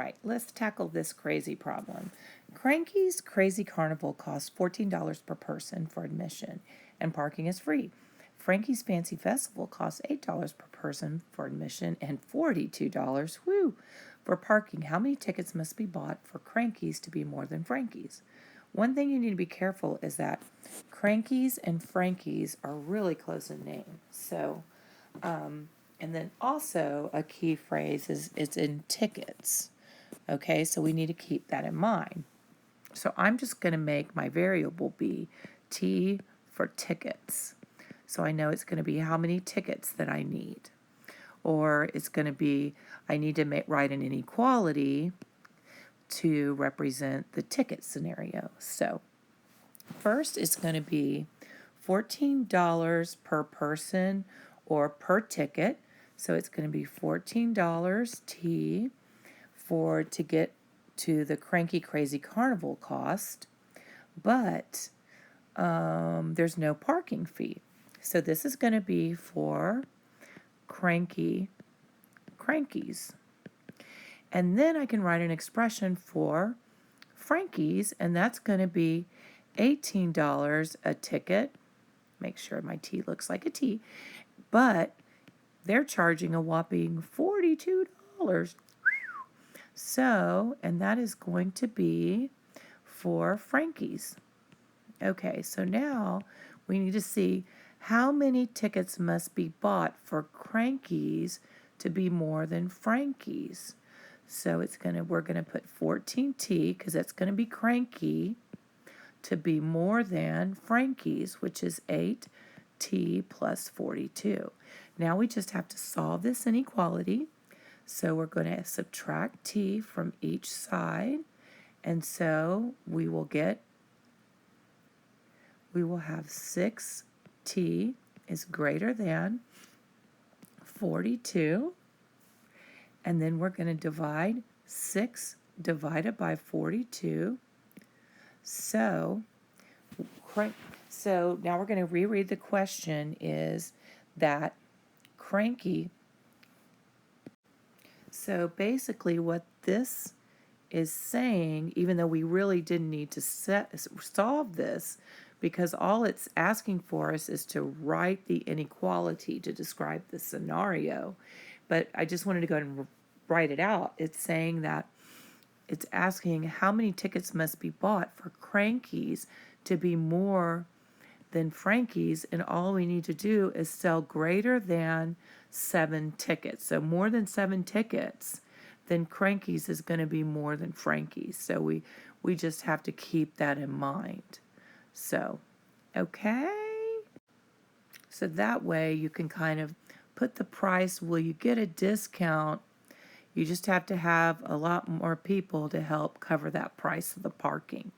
right, let's tackle this crazy problem. Cranky's Crazy Carnival costs $14 per person for admission, and parking is free. Frankie's Fancy Festival costs $8 per person for admission and $42, for parking. How many tickets must be bought for Cranky's to be more than Frankie's? One thing you need to be careful is that Cranky's and Frankie's are really close in name. So, and then also a key phrase is it's in tickets. Okay, so we need to keep that in mind. So I'm just going to make my variable be T for tickets. So I know it's going to be how many tickets that I need. Or it's going to be, I need to write an inequality to represent the ticket scenario. So first it's going to be $14 per person or per ticket. So it's going to be $14 T to get to the Cranky Crazy Carnival cost, but there's no parking fee. So this is going to be for Cranky's. And then I can write an expression for Frankie's, and that's going to be $18 a ticket. Make sure my T looks like a T. But they're charging a whopping $42. So, and that is going to be for Frankie's. Okay, so now we need to see how many tickets must be bought for Cranky's to be more than Frankie's. So we're gonna put 14T, because that's gonna be Cranky, to be more than Frankie's, which is 8T plus 42. Now we just have to solve this inequality. So we're going to subtract T from each side, and so we will have 6T is greater than 42, and then we're going to divide 6 divided by 42. So now we're going to reread the question is that Cranky. So basically what this is saying, even though we really didn't need to solve this, because all it's asking for us is to write the inequality to describe the scenario, but I just wanted to go ahead and write it out. It's saying that it's asking how many tickets must be bought for Cranky's to be more than Frankie's, and all we need to do is sell greater than 7 tickets. So more than 7 tickets, then Cranky's is going to be more than Frankie's. So we just have to keep that in mind. So, okay. So that way you can kind of put the price. Will you get a discount? You just have to have a lot more people to help cover that price of the parking.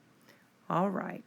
All right.